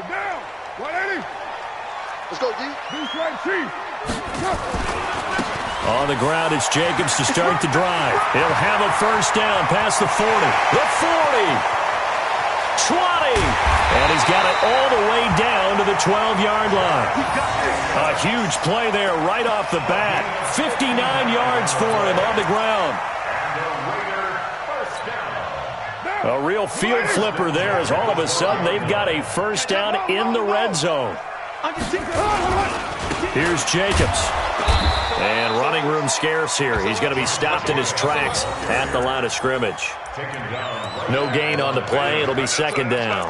down. 180. Let's go, D. Deuce right, Chief. On the ground, it's Jacobs to start the drive. He'll have a first down past the 40. The 40. 20. And he's got it all the way down to the 12-yard line. A huge play there right off the bat. 59 yards for him on the ground. A real field flipper there as all of a sudden they've got a first down in the red zone. Here's Jacobs. And running room scarce here. He's going to be stopped in his tracks at the line of scrimmage. No gain on the play. It'll be second down.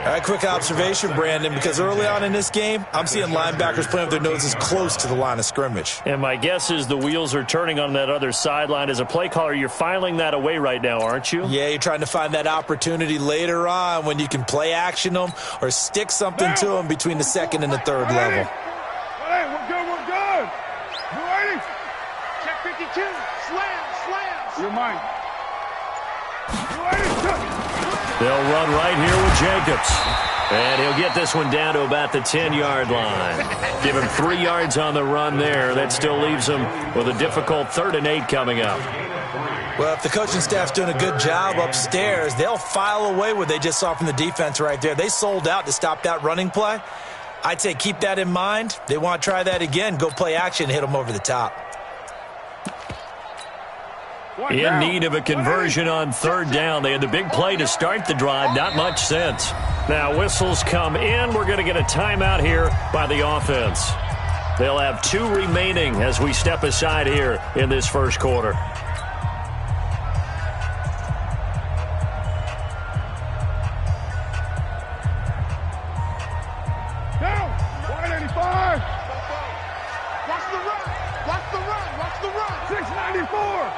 All right, quick observation, Brandon, because early on in this game, I'm seeing linebackers playing with their noses close to the line of scrimmage. And my guess is the wheels are turning on that other sideline. As a play caller, you're filing that away right now, aren't you? Yeah, you're trying to find that opportunity later on when you can play action them or stick something to them between the second and the third level. Hey, we're good, we're good. You ready? Check 52. Slams. You're mine. You ready? They'll run right here with Jacobs. And he'll get this one down to about the 10-yard line. Give him 3 yards on the run there. That still leaves him with a difficult 3rd and 8 coming up. Well, if the coaching staff's doing a good job upstairs, they'll file away what they just saw from the defense right there. They sold out to stop that running play. I'd say keep that in mind. They want to try that again. Go play action and hit them over the top. In need of a conversion on 3rd down. They had the big play to start the drive. Not much sense. Now whistles come in. We're going to get a timeout here by the offense. They'll have 2 remaining as we step aside here in this first quarter. Down. 185. Watch the run. Watch the run. Watch the run. 694.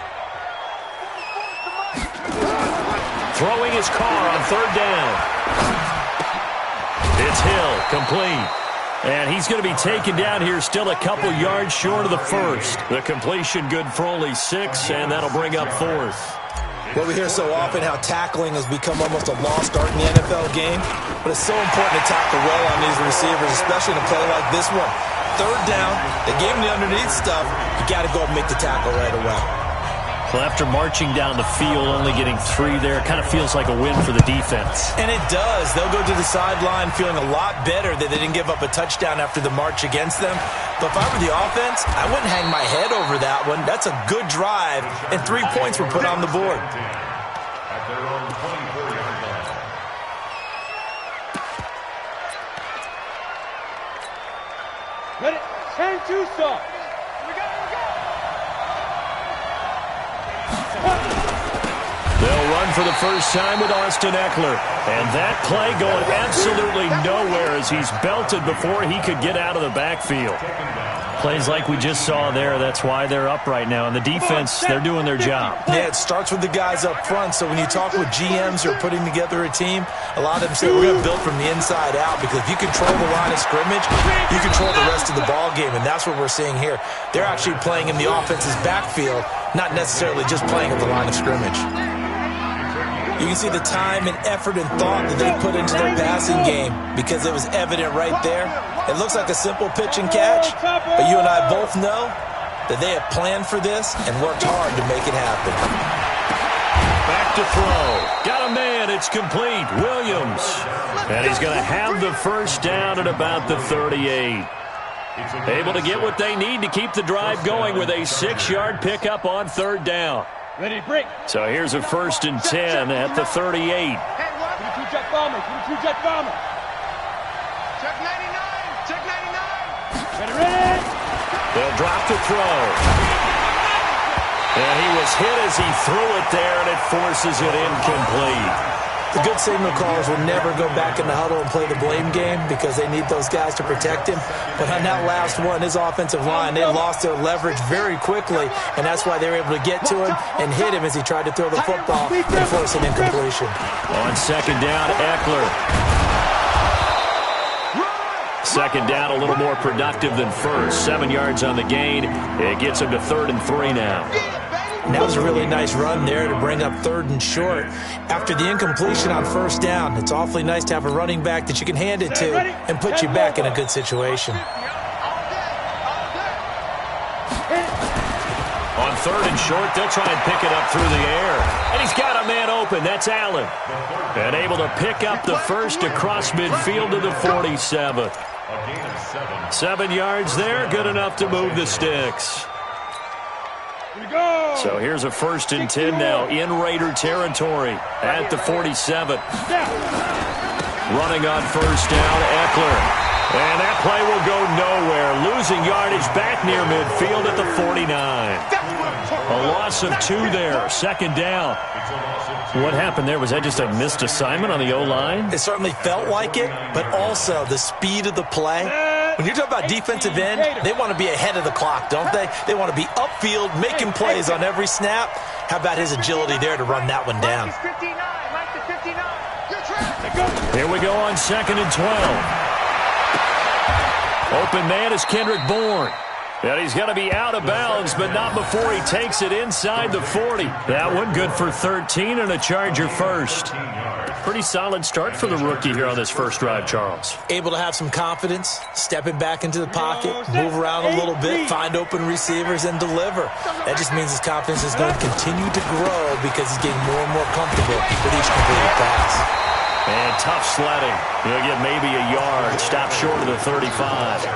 Throwing his car on 3rd down. It's Hill, complete. And he's going to be taken down here still a couple yards short of the first. The completion good for only 6, and that'll bring up 4th. Well, we hear so often how tackling has become almost a lost art in the NFL game, but it's so important to tackle well on these receivers, especially in a play like this one. 3rd down, they gave him the underneath stuff. You got to go and make the tackle right away. Well, after marching down the field, only getting 3 there, it kind of feels like a win for the defense. And it does. They'll go to the sideline feeling a lot better that they didn't give up a touchdown after the march against them. But if I were the offense, I wouldn't hang my head over that one. That's a good drive, and 3 points were put on the board. Ready? Turn 2 stop. They'll run for the first time with Austin Eckler. And that play going absolutely nowhere as he's belted before he could get out of the backfield. Plays like we just saw there, that's why they're up right now. And the defense, they're doing their job. Yeah, it starts with the guys up front. So when you talk with GMs who are putting together a team, a lot of them say we're going to build from the inside out, because if you control the line of scrimmage, you control the rest of the ball game, and that's what we're seeing here. They're actually playing in the offense's backfield, not necessarily just playing at the line of scrimmage. You can see the time and effort and thought that they put into their passing game, because it was evident right there. It looks like a simple pitch and catch, but you and I both know that they have planned for this and worked hard to make it happen. Back to throw. Got a man. It's complete. Williams. And he's going to have the first down at about the 38. Able to get what they need to keep the drive going with a 6-yard pickup on 3rd down. Ready, break. So here's a 1st and 10 at the 38. 22 jet bomber. 22 jet bomber. Check 99. Check 99. Ready. They'll drop to throw. And he was hit as he threw it there, and it forces it incomplete. The good signal callers will never go back in the huddle and play the blame game, because they need those guys to protect him. But on that last one, his offensive line, they lost their leverage very quickly, and that's why they were able to get to him and hit him as he tried to throw the football and force an incompletion. On 2nd down, Eckler. 2nd down, a little more productive than first. 7 yards on the gain. It gets him to 3rd and 3 now. And that was a really nice run there to bring up 3rd and short. After the incompletion on 1st down, it's awfully nice to have a running back that you can hand it to and put you back in a good situation. On 3rd and short, they'll try and pick it up through the air. And he's got a man open. That's Allen. And able to pick up the first across midfield to the 47. 7 yards there, good enough to move the sticks. So here's a 1st and 10 now in Raider territory at the 47. Running on 1st down, Eckler. And that play will go nowhere. Losing yardage back near midfield at the 49. A loss of 2 there. 2nd down. What happened there? Was that just a missed assignment on the O-line? It certainly felt like it, but also the speed of the play. When you're talking about defensive end, they want to be ahead of the clock, don't they? They want to be upfield, making plays on every snap. How about his agility there to run that one down? Here we go on 2nd and 12. Open man is Kendrick Bourne. And he's going to be out of bounds, but not before he takes it inside the 40. That one good for 13 and a Charger first. Pretty solid start for the rookie here on this first drive, Charles. Able to have some confidence, stepping back into the pocket, move around a little bit, find open receivers, and deliver. That just means his confidence is going to continue to grow because he's getting more and more comfortable with each completed pass. And tough sledding. He'll get maybe a yard. Stop short of the 35.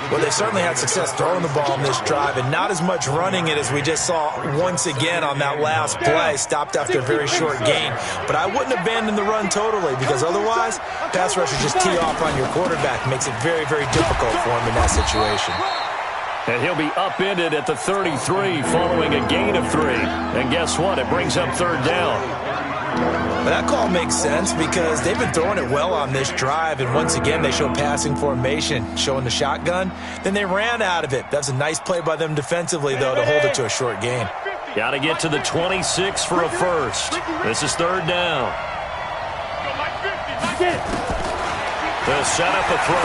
Well, they certainly had success throwing the ball in this drive, and not as much running it as we just saw once again on that last play. Stopped after a very short gain. But I wouldn't abandon the run totally, because otherwise, pass rushers just tee off on your quarterback. Makes it very, very difficult for him in that situation. And he'll be upended at the 33 following a gain of 3. And guess what? It brings up 3rd down. But that call makes sense because they've been throwing it well on this drive, and once again they show passing formation, showing the shotgun. Then they ran out of it. That's a nice play by them defensively, though, to hold it to a short gain. Got to get to the 26 for a first. This is 3rd down. They'll set up a throw.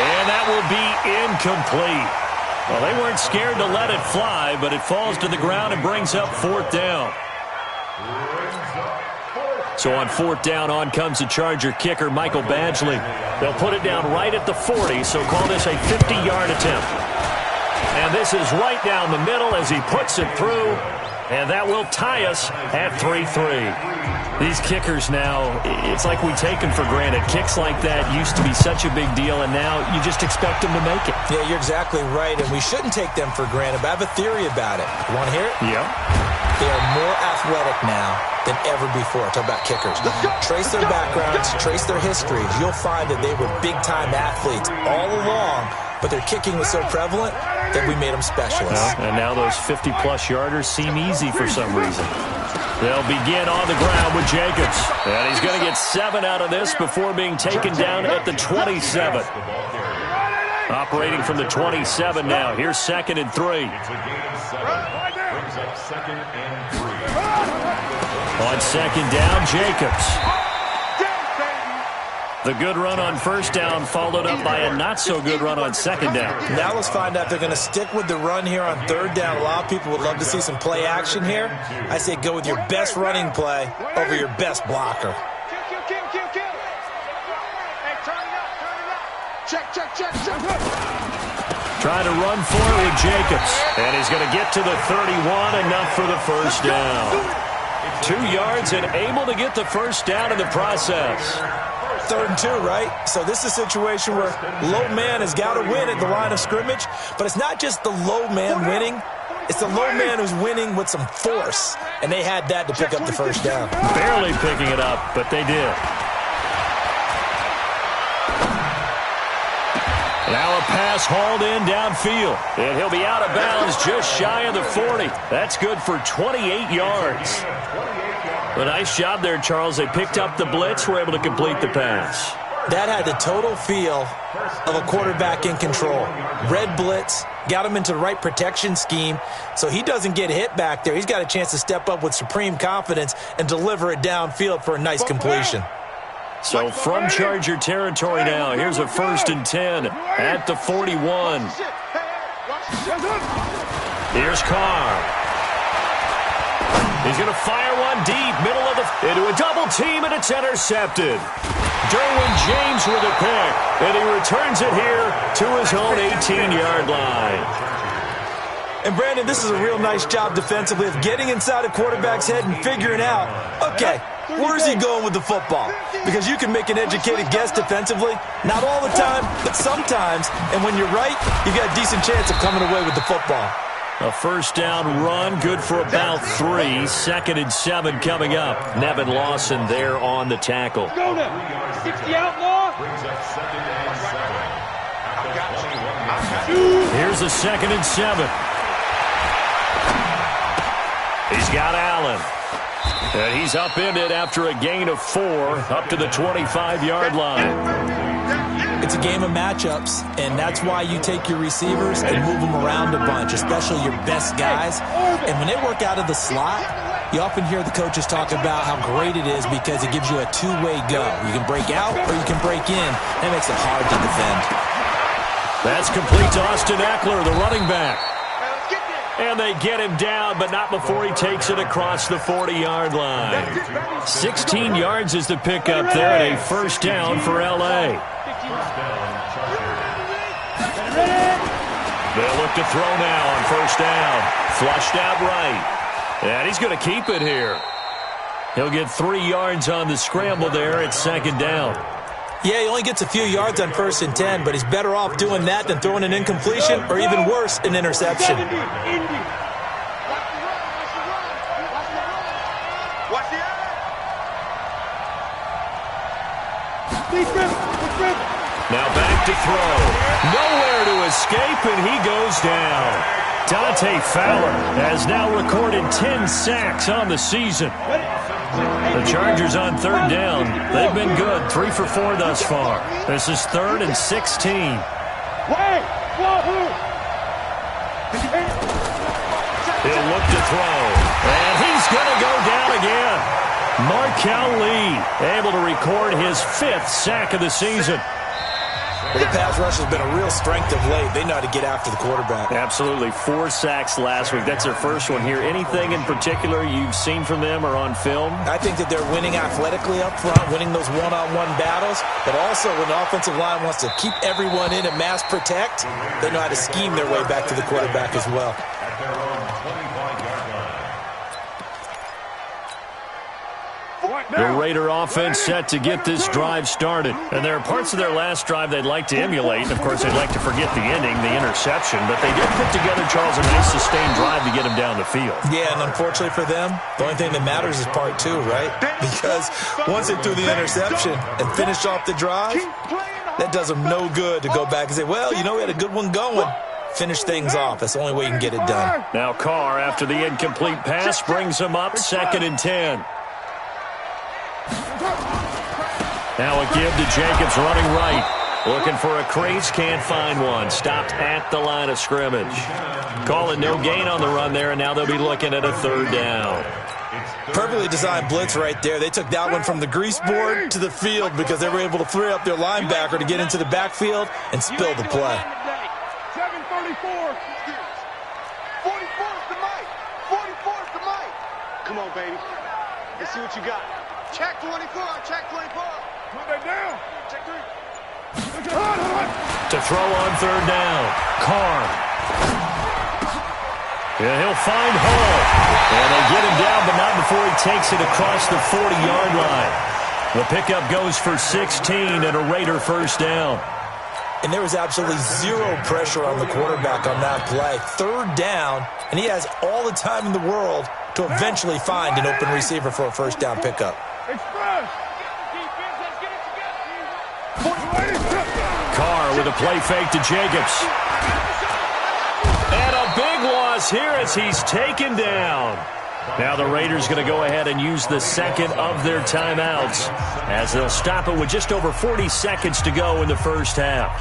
And that will be incomplete. Well, they weren't scared to let it fly, but it falls to the ground and brings up 4th down. So on 4th down, on comes the Charger kicker, Michael Badgley. They'll put it down right at the 40, so call this a 50-yard attempt. And this is right down the middle as he puts it through, and that will tie us at 3-3. These kickers now, it's like we take them for granted. Kicks like that used to be such a big deal, and now you just expect them to make it. Yeah, you're exactly right, and we shouldn't take them for granted, but I have a theory about it. You want to hear it? Yeah. They are more athletic now than ever before. Talk about kickers. Trace their backgrounds, trace their histories. You'll find that they were big-time athletes all along, but their kicking was so prevalent that we made them specialists. And now those 50-plus yarders seem easy for some reason. They'll begin on the ground with Jacobs. And he's going to get 7 out of this before being taken down at the 27. Operating from the 27 now. Here's 2nd and 3. On 2nd down, Jacobs. The good run on 1st down followed up by a not-so-good run on 2nd down. Now let's find out if they're going to stick with the run here on 3rd down. A lot of people would love to see some play action here. I say go with your best running play over your best blocker. Trying to run for it with Jacobs. And he's going to get to the 31, enough for the 1st down. 2 yards and able to get the 1st down in the process. 3rd and 2, right? So this is a situation where low man has got to win at the line of scrimmage, but it's not just the low man winning. It's the low man who's winning with some force, and they had that to pick up the 1st down. Barely picking it up, but they did. Now a pass hauled in downfield, and he'll be out of bounds just shy of the 40. That's good for 28 yards. A nice job there, Charles. They picked up the blitz, were able to complete the pass. That had the total feel of a quarterback in control. Red blitz, got him into the right protection scheme, so he doesn't get hit back there. He's got a chance to step up with supreme confidence and deliver it downfield for a nice completion. So from Charger territory now, here's a 1st and 10 at the 41. Here's Carr. He's going to fire one deep, middle of into a double team, and it's intercepted. Derwin James with a pick, and he returns it here to his own 18-yard line. And, Brandon, this is a real nice job defensively of getting inside a quarterback's head and figuring out, okay, where's he going with the football? Because you can make an educated guess defensively. Not all the time, but sometimes. And when you're right, you've got a decent chance of coming away with the football. A first down run, good for about 3. 2nd and 7 coming up. Nevin Lawson there on the tackle. Go now. 60 outlaw. Here's the 2nd and 7. He's got Allen. And he's upended after a gain of 4 up to the 25-yard line. It's a game of matchups, and that's why you take your receivers and move them around a bunch, especially your best guys. And when they work out of the slot, you often hear the coaches talk about how great it is because it gives you a two-way go. You can break out or you can break in. That makes it hard to defend. That's complete to Austin Eckler, the running back. And they get him down, but not before he takes it across the 40-yard line. 16 yards is the pickup there, and a first down for L.A. They'll look to throw now on first down. Flushed out right. And he's going to keep it here. He'll get 3 yards on the scramble there at 2nd down. Yeah, he only gets a few yards on 1st and 10, but he's better off doing that than throwing an incompletion or even worse, an interception. Now back to throw. Nowhere to escape, and he goes down. Dante Fowler has now recorded 10 sacks on the season. The Chargers on 3rd down. They've been good, 3 for 4 thus far. This is 3rd and 16. He'll look to throw, and he's going to go down again. Markel Lee able to record his 5th sack of the season. Well, the pass rush has been a real strength of late. They know how to get after the quarterback. Absolutely. 4 sacks last week. That's their first one here. Anything in particular you've seen from them or on film? I think that they're winning athletically up front, winning those one-on-one battles, but also when the offensive line wants to keep everyone in and mass protect, they know how to scheme their way back to the quarterback as well. The Raider offense set to get this drive started. And there are parts of their last drive they'd like to emulate. And, of course, they'd like to forget the ending, the interception. But they did put together, Charles, a nice sustained drive to get him down the field. Yeah, and unfortunately for them, the only thing that matters is part 2, right? Because once they threw the interception and finished off the drive, that does them no good to go back and say, well, you know, we had a good one going. Finish things off. That's the only way you can get it done. Now Carr, after the incomplete pass, brings him up 2nd and 10. Now a give to Jacobs running right. Looking for a crease, can't find one. Stopped at the line of scrimmage. Calling no gain on the run there, and now they'll be looking at a 3rd down. Perfectly designed blitz right there. They took that one from the grease board to the field because they were able to free up their linebacker to get into the backfield and spill the play. 7:34. 44's the mic. 44's the mic. Come on, baby. Let's see what you got. Check 24. Check 24. Put that down. Check 3. To throw on 3rd down. Carr. Yeah, he'll find Hall. And they get him down, but not before he takes it across the 40-yard line. The pickup goes for 16 and a Raider first down. And there was absolutely zero pressure on the quarterback on that play. 3rd down, and he has all the time in the world to eventually find an open receiver for a first down pickup. Express. Carr with a play fake to Jacobs. And a big loss here as he's taken down. Now the Raiders going to go ahead and use the 2nd of their timeouts as they'll stop it with just over 40 seconds to go in the first half.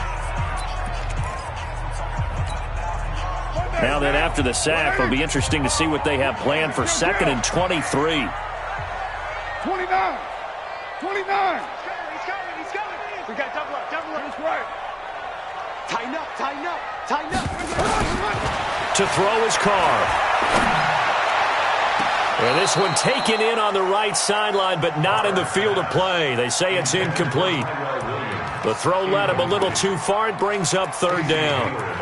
Now then, after the sack, it'll be interesting to see what they have planned for 2nd and 23. 29. 29. He's coming. We got double up. That's right. Tighten up. To to throw is Carr. And this one taken in on the right sideline, but not in the field of play. They say it's incomplete. The throw led him a little too far. It brings up third down.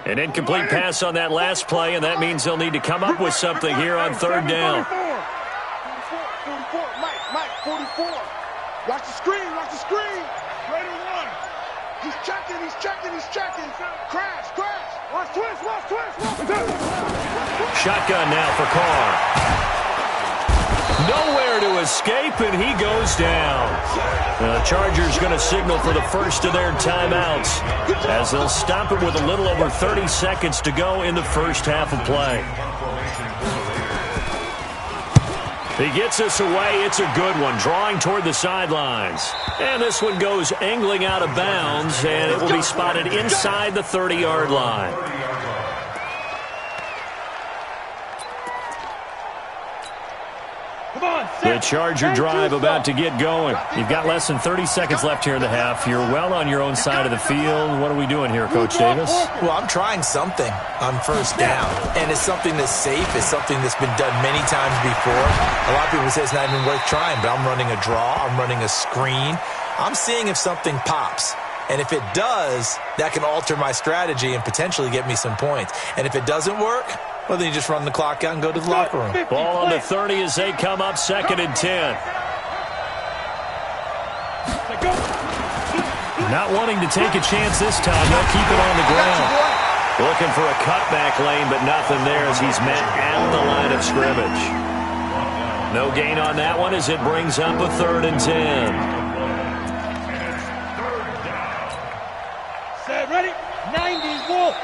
An incomplete pass on that last play, and that means they'll need to come up with something here on third down. 44, Mike, 44. Watch the screen, watch the screen. Ready one. He's checking. Crash. Watch twist. Shotgun now for Carr. Nowhere to escape, and he goes down. The Chargers going to signal for the first of their timeouts as they'll stop it with a little over 30 seconds to go in the first half of play. He gets us away. It's a good one, drawing toward the sidelines. And this one goes angling out of bounds, and it will be spotted inside the 30-yard line. The Charger drive about to get going. You've got less than 30 seconds left here in the half. You're well on your own side of the field. What are we doing here, Coach Davis? Well, I'm trying something on first down, and it's something that's safe. It's something that's been done many times before. A lot of people say it's not even worth trying, but I'm running a draw. I'm running a screen. I'm seeing if something pops. And if it does, that can alter my strategy and potentially get me some points. And if it doesn't work, well, then you just run the clock out and go to the locker room. Ball on the 30 as they come up, 2nd and 10. Not wanting to take a chance this time. They'll keep it on the ground. Looking for a cutback lane, but nothing there as he's met at the line of scrimmage. No gain on that one as it brings up a 3rd and 10. Set, ready? 90s, wolf.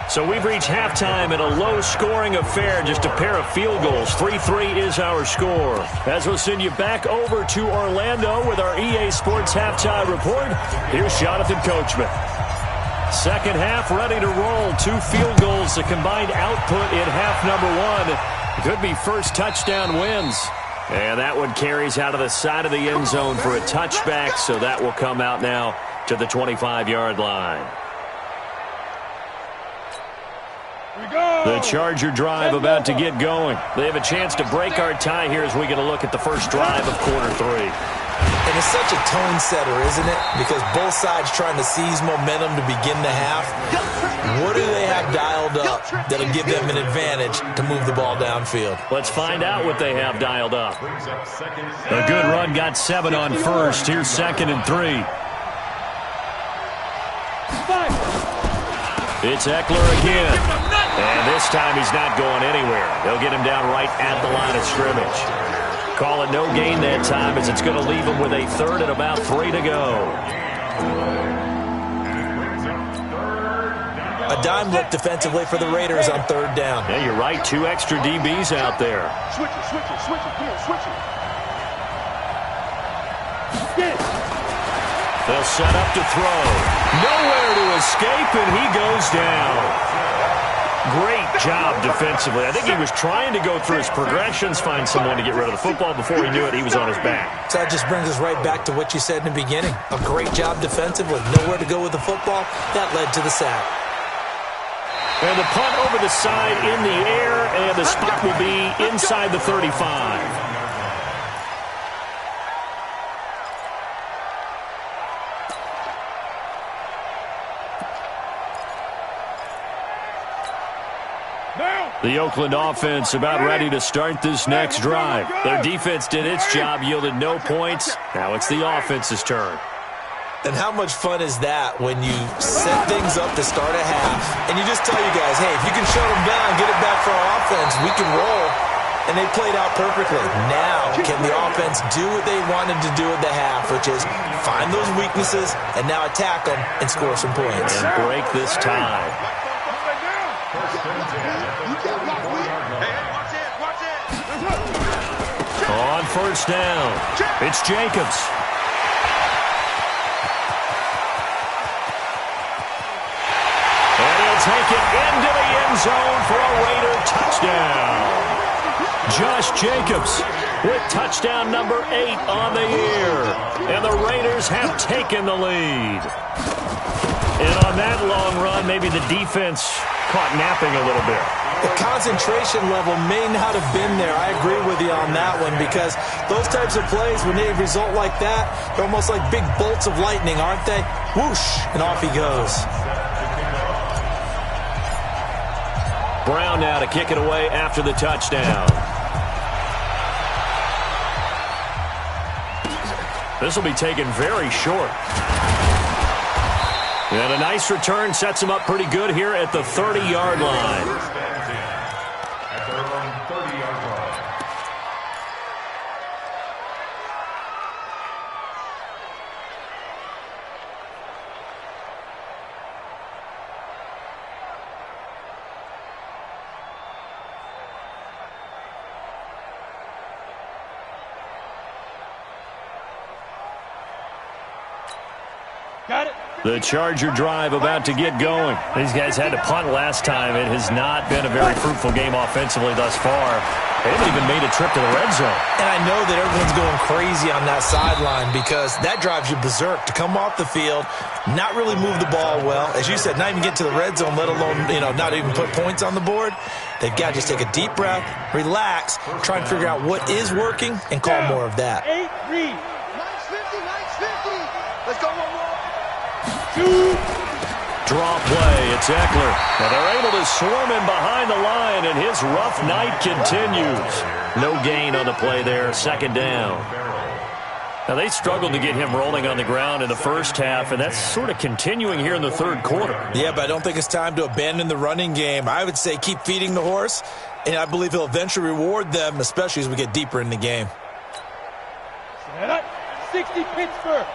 So we've reached halftime in a low-scoring affair, just a pair of field goals. 3-3 is our score. As we'll send you back over to Orlando with our EA Sports Halftime Report, here's Jonathan Coachman. Second half ready to roll. 2 field goals, the combined output in half number 1. Could be first touchdown wins. And that one carries out of the side of the end zone for a touchback, so that will come out now to the 25-yard line. The Charger drive about to get going. They have a chance to break our tie here as we get a look at the first drive of quarter 3. And it's such a tone setter, isn't it? Because both sides trying to seize momentum to begin the half. What do they have dialed up that'll give them an advantage to move the ball downfield? Let's find out what they have dialed up. A good run, got 7 on first. Here's 2nd and 3. It's Eckler again. And this time he's not going anywhere. They'll get him down right at the line of scrimmage. Call it no gain that time as it's going to leave him with a 3rd and about 3 to go. A dime look defensively for the Raiders on 3rd down. Yeah, you're right. 2 extra DBs out there. Switch it. Come on, switch it. They'll set up to throw. Nowhere to escape, and he goes down. Great job defensively. I think he was trying to go through his progressions, find someone to get rid of the football. Before he knew it, he was on his back. So that just brings us right back to what you said in the beginning. A great job defensively. Nowhere to go with the football. That led to the sack. And the punt over the side in the air, and the spot will be inside the 35. The Oakland offense about ready to start this next drive. Their defense did its job, yielded no points. Now it's the offense's turn. And how much fun is that when you set things up to start a half, and you just tell you guys, hey, if you can shut them down, get it back for our offense, we can roll. And they played out perfectly. Now, can the offense do what they wanted to do at the half, which is find those weaknesses and now attack them and score some points. And break this tie. On first down, it's Jacobs. And it's take it into the end zone for a Raider touchdown. Josh Jacobs with touchdown number 8 on the year. And the Raiders have taken the lead. And on that long run, maybe the defense caught napping a little bit. The concentration level may not have been there. I agree with you on that one because those types of plays, when they result like that, they're almost like big bolts of lightning, aren't they? Whoosh, and off he goes. Brown now to kick it away after the touchdown. This will be taken very short. And a nice return sets him up pretty good here at the 30-yard line. Got it. The Charger drive about to get going. These guys had to punt last time. It has not been a very fruitful game offensively thus far. They haven't even made a trip to the red zone. And I know that everyone's going crazy on that sideline because that drives you berserk to come off the field, not really move the ball well. As you said, not even get to the red zone, let alone, not even put points on the board. They've got to just take a deep breath, relax, try and figure out what is working, and call more of that. 8 read. Nice 50, nice 50. Let's go one more. Draw play, it's Eckler. Now they're able to swarm him behind the line, and his rough night continues. No gain on the play there, second down. Now they struggled to get him rolling on the ground in the first half, and that's sort of continuing here in the third quarter. Yeah, but I don't think it's time to abandon the running game. I would say keep feeding the horse, and I believe he'll eventually reward them, especially as we get deeper in the game. Set up. 60 Pittsburgh.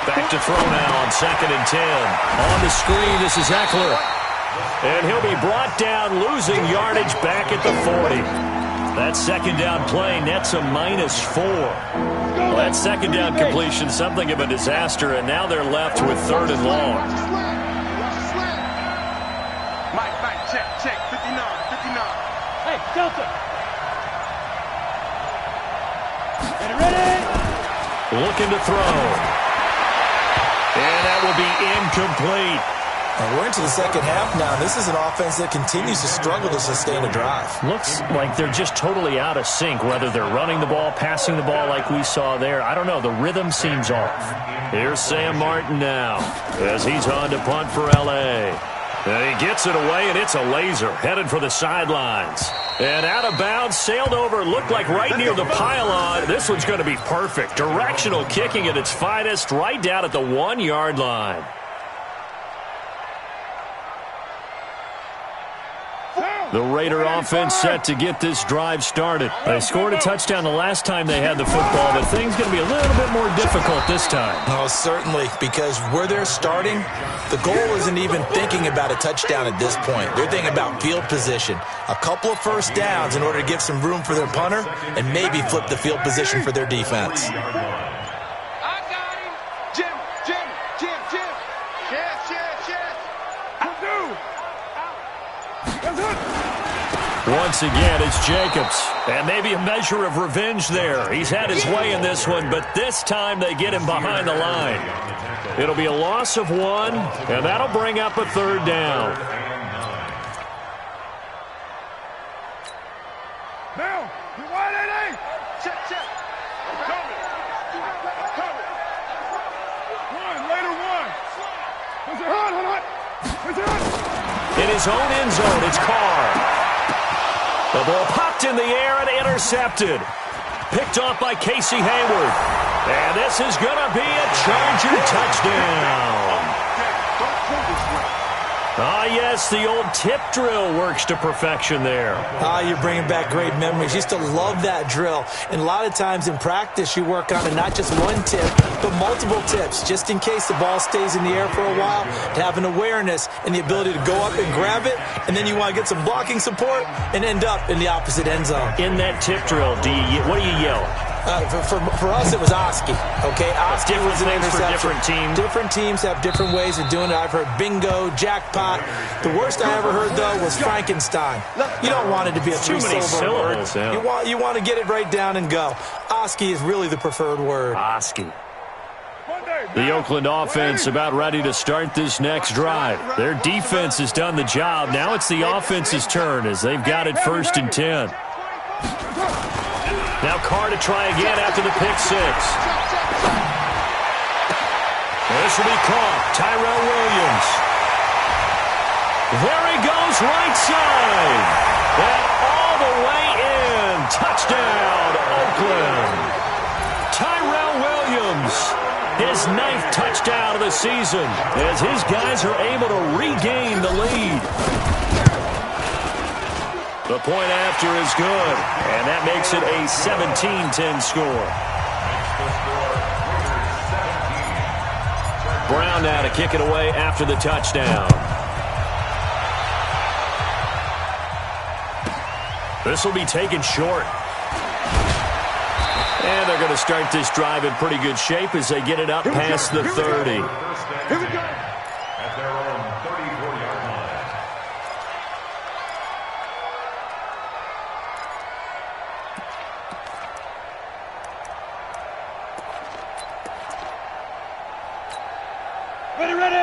Back to throw now on 2nd and 10. On the screen, this is Eckler. And he'll be brought down, losing yardage back at the 40. That second down play nets a -4. Well, that second down completion, something of a disaster, and now they're left with 3rd and long. Mike, check, 59. Hey, Delta. Get it ready. Looking to throw. And that will be incomplete. And we're into the second half now. This is an offense that continues to struggle to sustain a drive. Looks like they're just totally out of sync, whether they're running the ball, passing the ball like we saw there. I don't know. The rhythm seems off. Here's Sam Martin now as he's on to punt for L.A. And he gets it away, and it's a laser headed for the sidelines. And out of bounds, sailed over, looked like right near the pylon. This one's going to be perfect. Directional kicking at its finest, right down at the 1-yard line. The Raider offense set to get this drive started. They scored a touchdown the last time they had the football, but things going to be a little bit more difficult this time. Oh, certainly, because where they're starting, the goal isn't even thinking about a touchdown at this point. They're thinking about field position. A couple of first downs in order to give some room for their punter and maybe flip the field position for their defense. I got him. Jim. Once again, it's Jacobs. And maybe a measure of revenge there. He's had his way in this one, but this time they get him behind the line. It'll be a loss of 1, and that'll bring up a 3rd down. Now, you wide at 8. Check. I'm coming. Raider 1. Where's your hot? In his own end zone, it's Carr. The ball popped in the air and intercepted. Picked off by Casey Hayward. And this is going to be a Charger touchdown. Ah, yes, the old tip drill works to perfection there. You're bringing back great memories. Used to love that drill. And a lot of times in practice, you work on it, not just one tip, but multiple tips, just in case the ball stays in the air for a while, to have an awareness and the ability to go up and grab it, and then you want to get some blocking support and end up in the opposite end zone. In that tip drill, what do you yell? For us, it was Oski. Okay, Oski was an names for interception. different teams. Different teams have different ways of doing it. I've heard bingo, jackpot. The worst I ever heard, though, was Frankenstein. You don't want it to be a three-syllable word. Yeah. You want to get it right down and go. Oski is really the preferred word. Oski. The Oakland offense about ready to start this next drive. Their defense has done the job. Now it's the offense's turn as they've got it 1st and 10. Now Carr to try again after the pick six. This will be caught. Tyrell Williams. There he goes, right side. And all the way in. Touchdown, Oakland. Tyrell Williams. His 9th touchdown of the season as his guys are able to regain the lead. The point after is good, and that makes it a 17-10 score. Brown now to kick it away after the touchdown. This will be taken short. And they're going to start this drive in pretty good shape as they get it up past the 30. Here we go. At their own 34-yard line.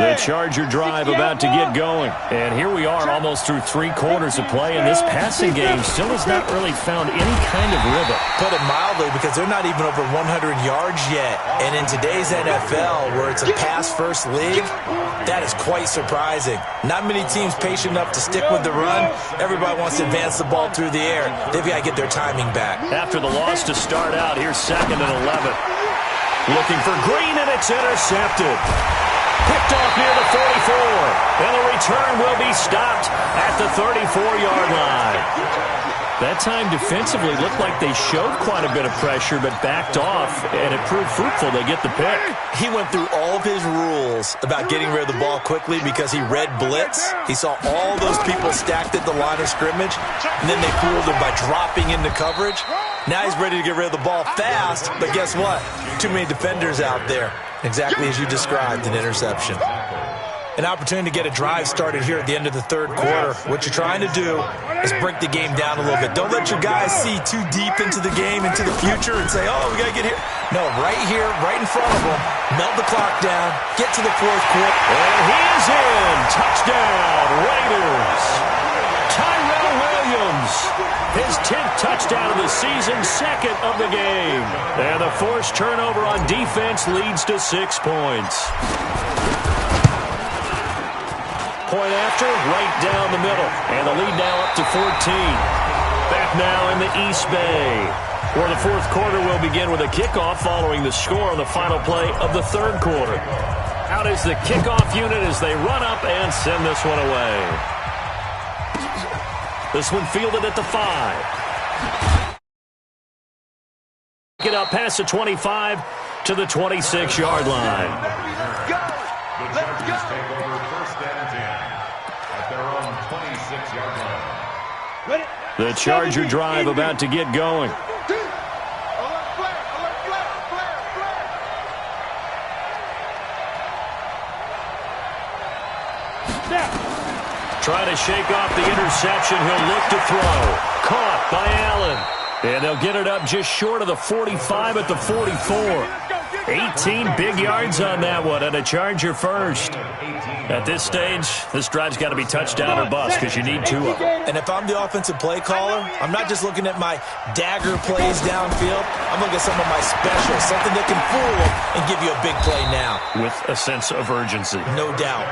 The Charger drive about to get going. And here we are almost through 3 quarters of play, and this passing game still has not really found any kind of rhythm. Put it mildly, because they're not even over 100 yards yet. And in today's NFL, where it's a pass-first league, that is quite surprising. Not many teams patient enough to stick with the run. Everybody wants to advance the ball through the air. They've got to get their timing back. After the loss to start out, here's 2nd and 11. Looking for Green, and it's intercepted. Picked off near the 44. And the return will be stopped at the 34-yard line. That time defensively looked like they showed quite a bit of pressure but backed off, and it proved fruitful. They get the pick. He went through all of his rules about getting rid of the ball quickly because he read blitz. He saw all those people stacked at the line of scrimmage, and then they fooled him by dropping into coverage. Now he's ready to get rid of the ball fast, but guess what? Too many defenders out there. Exactly as you described, an interception. An opportunity to get a drive started here at the end of the 3rd quarter. What you're trying to do is break the game down a little bit. Don't let your guys see too deep into the game, into the future, and say, oh, we got to get here. No, right here, right in front of them. Melt the clock down. Get to the 4th quarter. And he is in. Touchdown, Raiders. Tyrell Williams. His 10th touchdown of the season, 2nd of the game. And the forced turnover on defense leads to 6 points. Point after, right down the middle. And the lead now up to 14. Back now in the East Bay, where the 4th quarter will begin with a kickoff following the score on the final play of the 3rd quarter. Out is the kickoff unit as they run up and send this one away. This one fielded at the 5. Get up past the 25 to the 26-yard line. The Chargers take over 1st and 10 at their own 26-yard line. The Charger drive about to get going. Trying to shake off the interception. He'll look to throw. Caught by Allen. And they'll get it up just short of the 45 at the 44. 18 big yards on that one, and a Charger first. At this stage, this drive's got to be touchdown or bust because you need 2 of them. And if I'm the offensive play caller, I'm not just looking at my dagger plays downfield. I'm looking at some of my specials, something that can fool them and give you a big play now. With a sense of urgency. No doubt.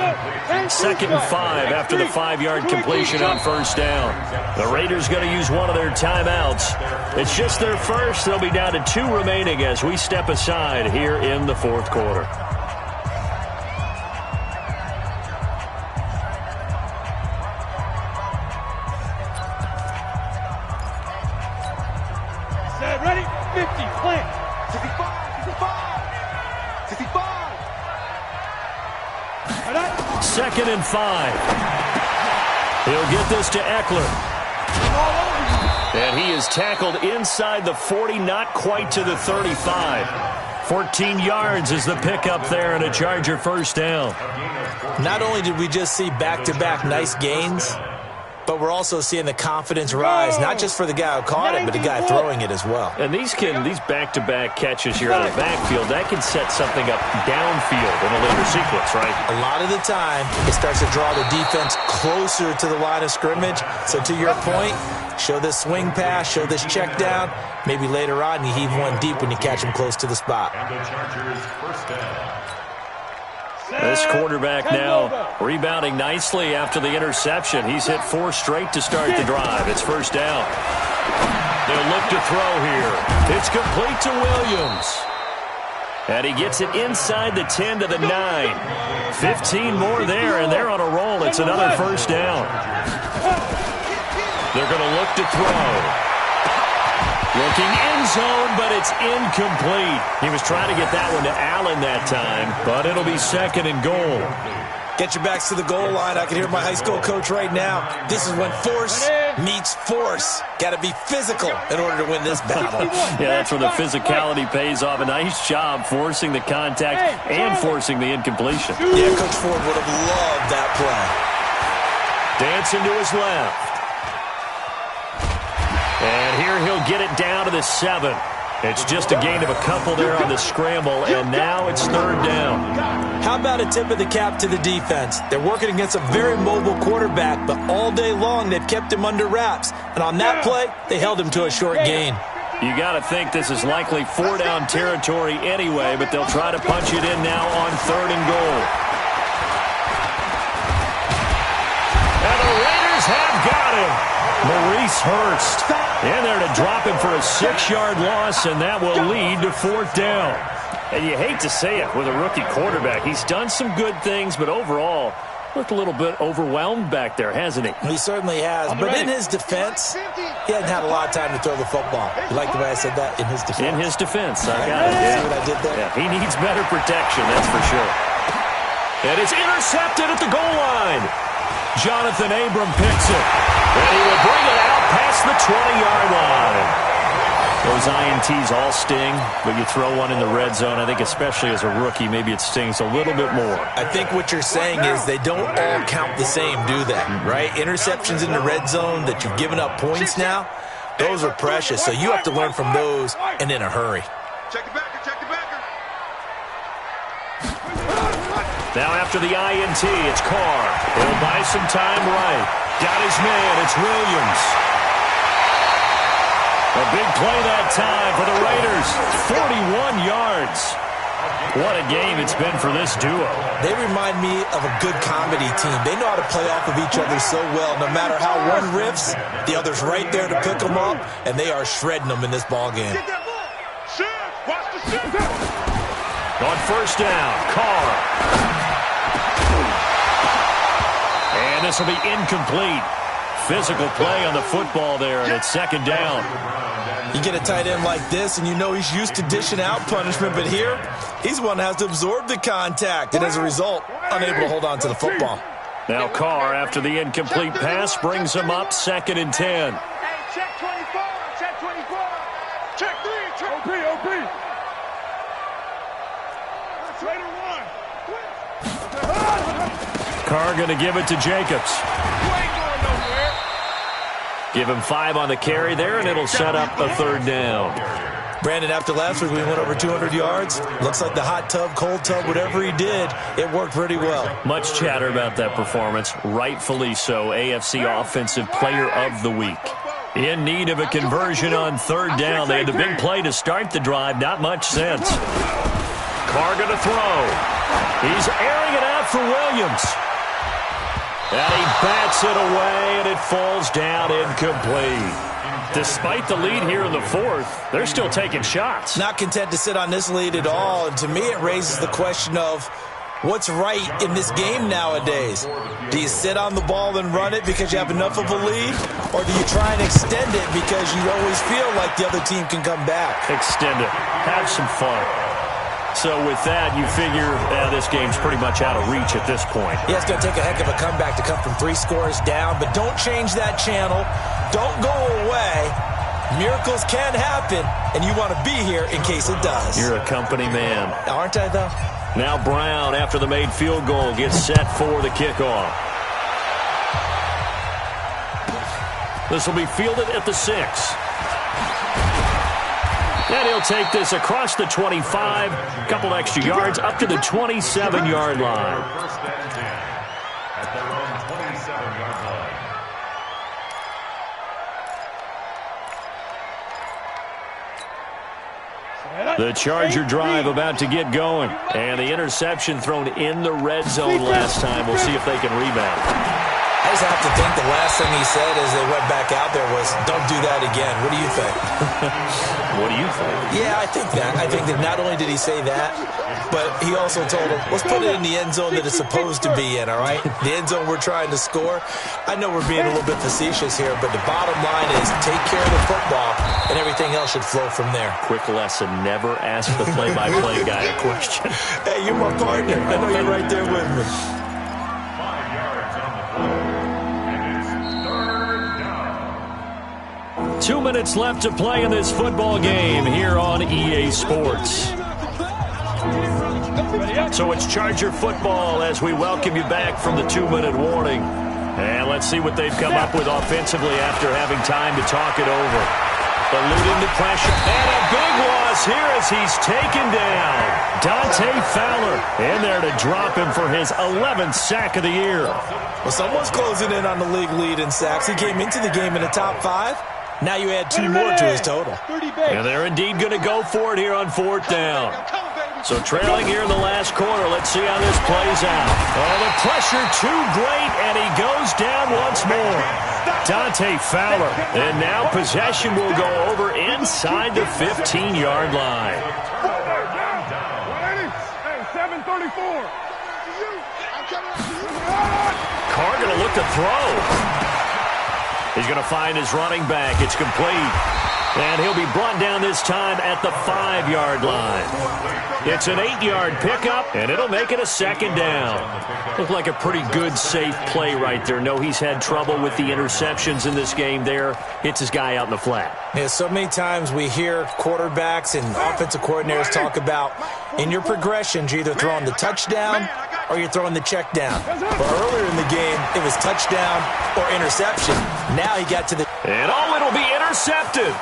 2nd and 5 after the 5-yard completion on 1st down. The Raiders going to use one of their timeouts. It's just their first. They'll be down to 2 remaining as we step aside here in the 4th quarter. Ready? 50, plant. 65, 65. 2nd and 5. He'll get this to Eckler. And he is tackled inside the 40, not quite to the 35. 14 yards is the pickup there and a Charger first down. Not only did we just see back-to-back nice gains, but we're also seeing the confidence rise, not just for the guy who caught it, but the guy throwing it as well. And these back-to-back catches here out of the backfield, that can set something up downfield in a later sequence, right? A lot of the time, it starts to draw the defense closer to the line of scrimmage. So to your point, show this swing pass, show this check down. Maybe later on, you heave one deep when you catch him close to the spot. And the Chargers first down. This quarterback now rebounding nicely after the interception. He's hit 4 straight to start the drive. It's first down. They'll look to throw here. It's complete to Williams. And he gets it inside the 10 to the 9. 15 more there, and they're on a roll. It's another first down. They're going to look to throw. Looking end zone, but it's incomplete. He was trying to get that one to Allen that time, but it'll be second and goal. Get your backs to the goal line. I can hear my high school coach right now. This is when force meets force. Got to be physical in order to win this battle. Yeah, that's where the physicality pays off. A nice job forcing the contact and forcing the incompletion. Yeah, Coach Ford would have loved that play. Dancing to his left. And here he'll get it down to the 7. It's just a gain of a couple there on the scramble, and now it's third down. How about a tip of the cap to the defense? They're working against a very mobile quarterback, but all day long they've kept him under wraps. And on that play, they held him to a short gain. You got to think this is likely 4-down territory anyway, but they'll try to punch it in now on third and goal. And the Raiders have got him. Maurice Hurst in there to drop him for a 6-yard loss, and that will lead to fourth down. And you hate to say it with a rookie quarterback. He's done some good things, but overall, looked a little bit overwhelmed back there, hasn't he? He certainly has. But in his defense, he hadn't had a lot of time to throw the football. You like the way I said that? In his defense. In his defense. I got it. See what I did there? Yeah, he needs better protection, that's for sure. And it's intercepted at the goal line. Jonathan Abram picks it. And he will bring it out past the 20-yard line. Those INTs all sting, but you throw one in the red zone, I think especially as a rookie, maybe it stings a little bit more. I think what you're saying is they don't all count the same, do they? Right? Interceptions in the red zone that you've given up points now, those are precious. So you have to learn from those and in a hurry. Check the backer, check the backer. Now after the INT, it's Carr. He'll buy some time right. Got his man. It's Williams. A big play that time for the Raiders. 41 yards. What a game it's been for this duo. They remind me of a good comedy team. They know how to play off of each other so well. No matter how one riffs, the other's right there to pick them up, and they are shredding them in this ball game. Get that ball. Shift. Watch the shift. On first down, Carr. And this will be incomplete. Physical play on the football there, and it's second down. You get a tight end like this, and you know he's used to dishing out punishment, but here, he's one that has to absorb the contact, and as a result, unable to hold on to the football. Now Carr, after the incomplete pass, brings him up second and 10. Hey, check 24, check 24. Check 3, check OP. Raider 1. Carr going to give it to Jacobs. You ain't going nowhere. Give him 5 on the carry there, and it'll set up a third down. Brandon, after last week, we went over 200 yards. Looks like the hot tub, cold tub, whatever he did, it worked pretty well. Much chatter about that performance. Rightfully so. AFC Offensive Player of the Week. In need of a conversion on third down. They had the big play to start the drive. Not much sense. Carr going to throw. He's airing it out for Williams. And he bats it away, and it falls down incomplete. Despite the lead here in the fourth, they're still taking shots. Not content to sit on this lead at all, and to me it raises the question of what's right in this game nowadays. Do you sit on the ball and run it because you have enough of a lead, or do you try and extend it because you always feel like the other team can come back? Extend it. Have some fun. So with that, you figure this game's pretty much out of reach at this point. Yeah, it's going to take a heck of a comeback to come from 3 scores down, but don't change that channel. Don't go away. Miracles can happen, and you want to be here in case it does. You're a company man. Aren't I, though? Now Brown, after the made field goal, gets set for the kickoff. This will be fielded at the 6. And he'll take this across the 25, a couple extra yards, up to the 27-yard line. First and 10 at their own 27-yard line. The Charger drive about to get going. And the interception thrown in the red zone last time. We'll see if they can rebound. I just have to think the last thing he said as they went back out there was, don't do that again. What do you think? What do you think? Yeah, I think that. I think that not only did he say that, but he also told him, let's put it in the end zone that it's supposed to be in, all right? The end zone we're trying to score. I know we're being a little bit facetious here, but the bottom line is take care of the football, and everything else should flow from there. Quick lesson, never ask the play-by-play guy a question. Hey, you're my partner. I know you're right there with me. 5 yards on the play. And it's 3rd down. 2 minutes left to play in this football game here on EA Sports. So it's Charger football as we welcome you back from the 2-minute warning. And let's see what they've come up with offensively after having time to talk it over. Eluding the pressure, and a big loss here as he's taken down. Dante Fowler in there to drop him for his 11th sack of the year. Well, someone's closing in on the league lead in sacks. He came into the game in the top 5. Now you add 2 more to his total. And they're indeed going to go for it here on 4th down. So trailing here in the last quarter. Let's see how this plays out. Oh, the pressure too great, and he goes down once more. Dante Fowler. And now possession will go over inside the 15-yard line. Hey, 734. Carr going to look to throw. He's going to find his running back. It's complete. And he'll be brought down this time at the 5-yard line. It's an 8-yard pickup, and it'll make it a 2nd down. Looked like a pretty good, safe play right there. No, he's had trouble with the interceptions in this game there. Hits his guy out in the flat. Yeah, so many times we hear quarterbacks and offensive coordinators talk about in your progressions, you're either throwing the touchdown or you're throwing the check down. But earlier in the game, it was touchdown or interception. Now he got to the... And oh, it'll be intercepted.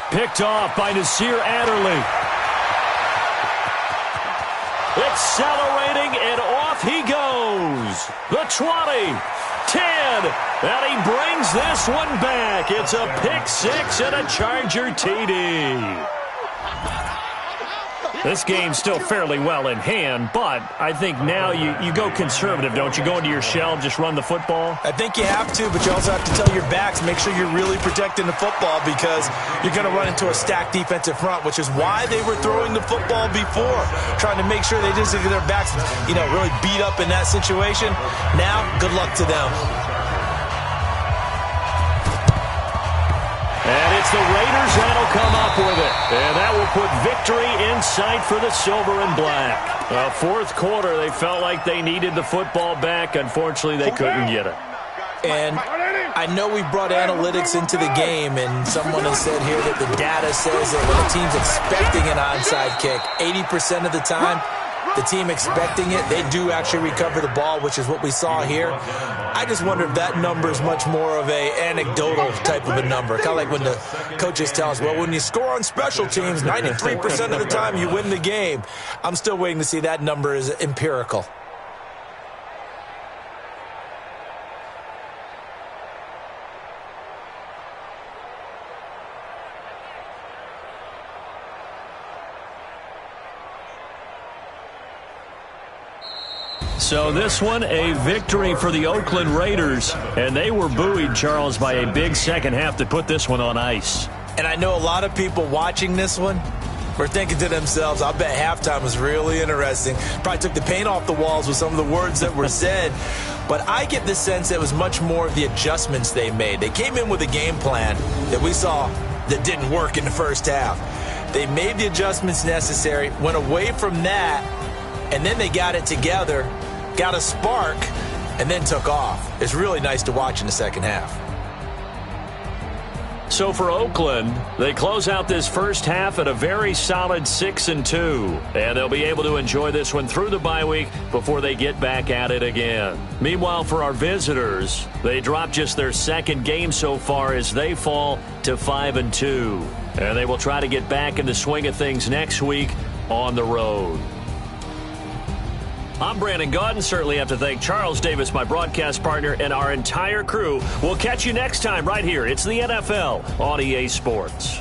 Picked off by Nasir Adderley. Accelerating, and off he goes. The 20, 10, and he brings this one back. It's a pick 6 and a Charger TD. This game's still fairly well in hand, but I think now you go conservative, don't you? Go into your shell, just run the football? I think you have to, but you also have to tell your backs, make sure you're really protecting the football because you're going to run into a stacked defensive front, which is why they were throwing the football before, trying to make sure they just get their backs, really beat up in that situation. Now, good luck to them. And it's the Raiders that'll come up with it. And that will put victory in sight for the silver and black. 4th quarter, they felt like they needed the football back. Unfortunately, they couldn't get it. And I know we brought analytics into the game, and someone has said here that the data says that when a team's expecting an onside kick, 80% of the time, the team expecting it, they do actually recover the ball, which is what we saw here. I just wonder if that number is much more of a anecdotal type of a number. Kind of like when the coaches tell us, well, when you score on special teams, 93% of the time you win the game. I'm still waiting to see that number is empirical. So this one, a victory for the Oakland Raiders. And they were buoyed, Charles, by a big second half to put this one on ice. And I know a lot of people watching this one were thinking to themselves, I bet halftime was really interesting. Probably took the paint off the walls with some of the words that were said. But I get the sense it was much more of the adjustments they made. They came in with a game plan that we saw that didn't work in the first half. They made the adjustments necessary, went away from that, and then they got it together, got a spark, and then took off. It's really nice to watch in the second half. So for Oakland, they close out this first half at a very solid 6-2. And they'll be able to enjoy this one through the bye week before they get back at it again. Meanwhile, for our visitors, they drop just their second game so far as they fall to 5-2. And they will try to get back in the swing of things next week on the road. I'm Brandon Gaudin. Certainly have to thank Charles Davis, my broadcast partner, and our entire crew. We'll catch you next time right here. It's the NFL on EA Sports.